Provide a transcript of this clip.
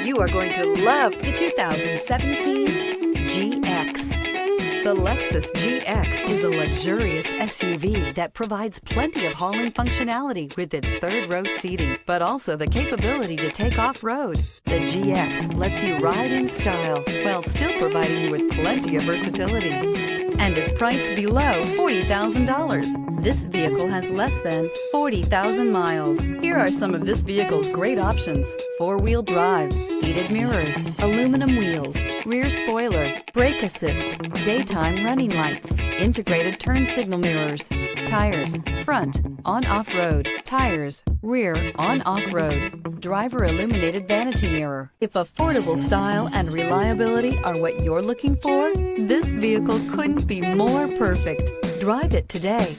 You are going to love the 2017 GX. The Lexus GX is a luxurious SUV that provides plenty of hauling functionality with its third-row seating, but also the capability to take off-road. The GX lets you ride in style while still providing you with plenty of versatility and is priced below $40,000. This vehicle has less than 40,000 miles. Here are some of this vehicle's great options: four-wheel drive, heated mirrors, aluminum wheels, rear spoiler, brake assist, daytime running lights, integrated turn signal mirrors, tires, front, on-off road, tires, rear, on-off road, driver illuminated vanity mirror. If affordable style and reliability are what you're looking for, this vehicle couldn't be more perfect. Drive it today.